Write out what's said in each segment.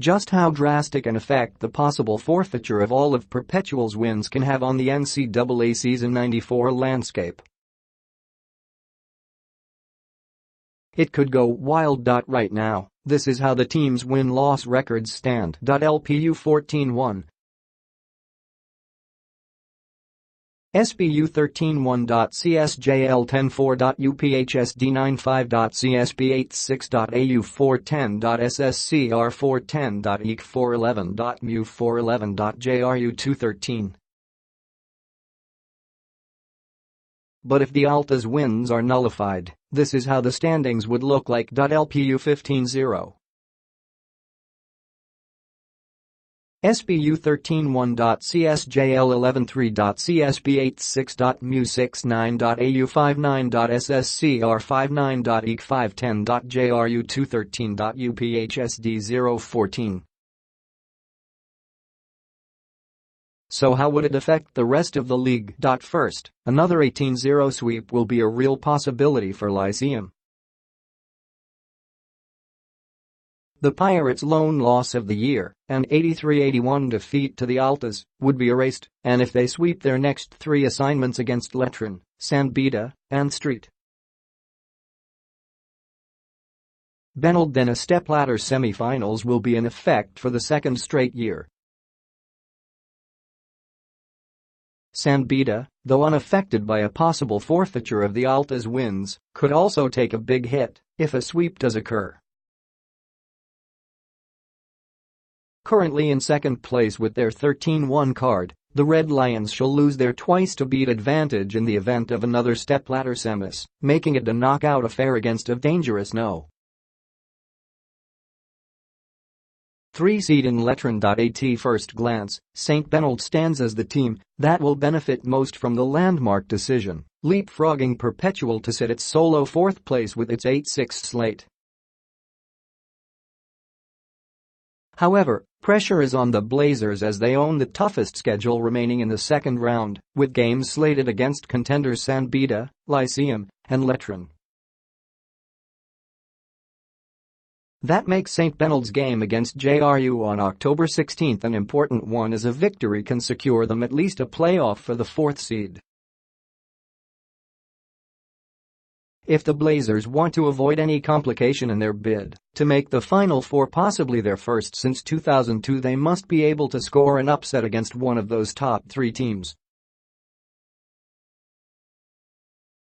just how drastic an effect the possible forfeiture of all of Perpetual's wins can have on the NCAA Season 94 landscape. It could go wild. Right now, this is how the team's win-loss records stand. LPU 14-1, SBU 13-1. CSJL 10-4. UPHSD 9-5. CSB 8-6. AU 4-10. SSCR 4-10. EEC 4-11. MU 4-11. JRU 2-13. But if the Altas wins are nullified, this is how the standings would look like. LPU 15-0. SBU 13-1. CSJL 11-3. CSB 8-6. MU 6-9. AU 5-9. SSCR 5-9. EEC 5-10. JRU 2-13. UPHSD 0-14. So how would it affect the rest of the league? First, another 18-0 sweep will be a real possibility for Lyceum. The Pirates' lone loss of the year, an 83-81 defeat to the Altas, would be erased, and if they sweep their next three assignments against Letran, Beda, and St. Benilde, then a stepladder semifinals will be in effect for the second straight year. Beda, though unaffected by a possible forfeiture of the Altas wins, could also take a big hit if a sweep does occur. Currently in second place with their 13-1 card, the Red Lions shall lose their twice-to-beat advantage in the event of another stepladder semis, making it a knockout affair against a dangerous no. 3 seed in Letran. At first glance, St. Benilde stands as the team that will benefit most from the landmark decision, leapfrogging Perpetual to sit at solo fourth place with its 8-6 slate. However, pressure is on the Blazers as they own the toughest schedule remaining in the second round, with games slated against contenders Beda, Lyceum, and Letran. That makes St. Benilde's game against JRU on October 16 an important one, as a victory can secure them at least a playoff for the fourth seed. If the Blazers want to avoid any complication in their bid to make the Final Four, possibly their first since 2002, they must be able to score an upset against one of those top three teams.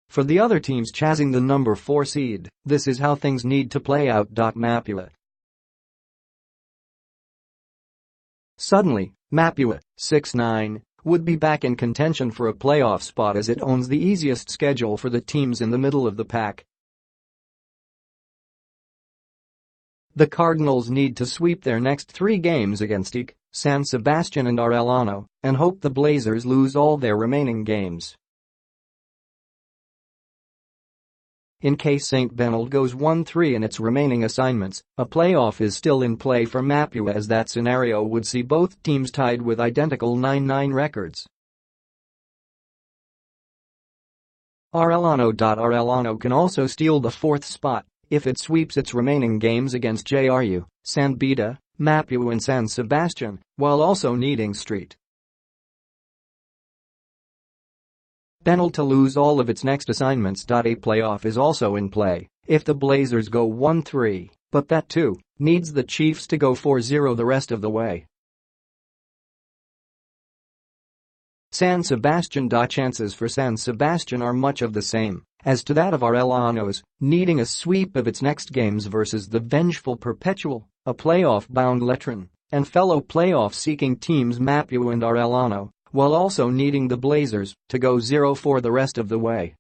For the other teams chasing the number 4 seed, this is how things need to play out. Mapua. Suddenly, Mapua, 6-9, would be back in contention for a playoff spot as it owns the easiest schedule for the teams in the middle of the pack. The Cardinals need to sweep their next 3 games against EEC, San Sebastian and Arellano, and hope the Blazers lose all their remaining games. In case St. Benilde goes 1-3 in its remaining assignments, a playoff is still in play for Mapua, as that scenario would see both teams tied with identical 9-9 records. Arellano can also steal the 4th spot if it sweeps its remaining games against JRU, Beda, Mapua and San Sebastian, while also needing St. Benilde to lose all of its next assignments. A playoff is also in play if the Blazers go 1-3, but that too needs the Chiefs to go 4-0 the rest of the way. San Sebastian. Chances for San Sebastian are much of the same as to that of Arellano's, needing a sweep of its next games versus the vengeful Perpetual, a playoff-bound Letran, and fellow playoff-seeking teams Mapua and Arellano, while also needing the Blazers to go 0-4 the rest of the way.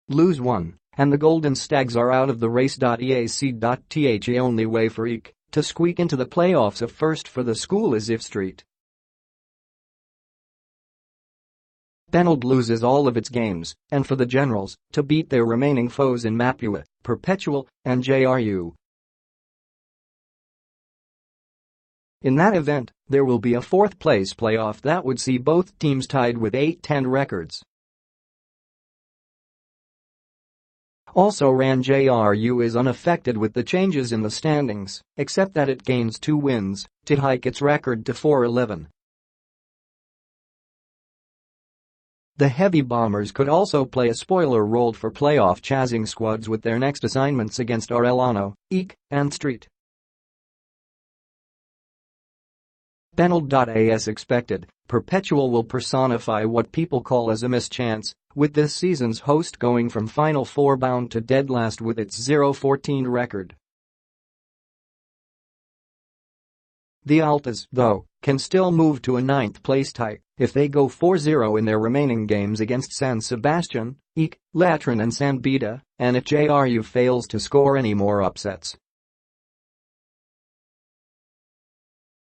Lose 1, and the Golden Stags are out of the race. EAC.The only way for EEC to squeak into the playoffs of first for the school is if St. Benilde loses all of its games, and for the Generals to beat their remaining foes in Mapua, Perpetual, and JRU. In that event, there will be a 4th-place playoff that would see both teams tied with 8-10 records. Also ran JRU is unaffected with the changes in the standings, except that it gains 2 wins to hike its record to 4-11. The Heavy Bombers could also play a spoiler role for playoff chasing squads with their next assignments against Arellano, Eek, and Street. Benilde. As expected, Perpetual will personify what people call as a mischance, with this season's host going from Final Four bound to dead last with its 0-14 record. The Altas, though, can still move to a 9th-place tie if they go 4-0 in their remaining games against San Sebastian, Eek, Letran and Beda, and if JRU fails to score any more upsets.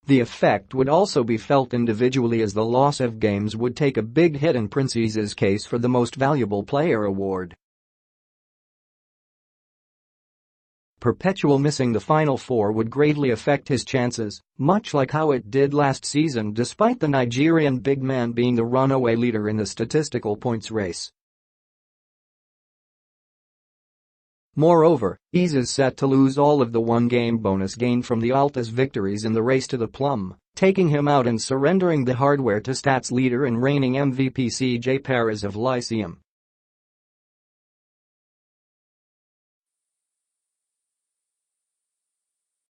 The effect would also be felt individually, as the loss of games would take a big hit in Prince's case for the Most Valuable Player award. Perpetual missing the Final Four would greatly affect his chances, much like how it did last season despite the Nigerian big man being the runaway leader in the statistical points race. Moreover, Ease is set to lose all of the one-game bonus gained from the Altas victories in the race to the plum, taking him out and surrendering the hardware to stats leader and reigning MVP CJ Perez of Lyceum.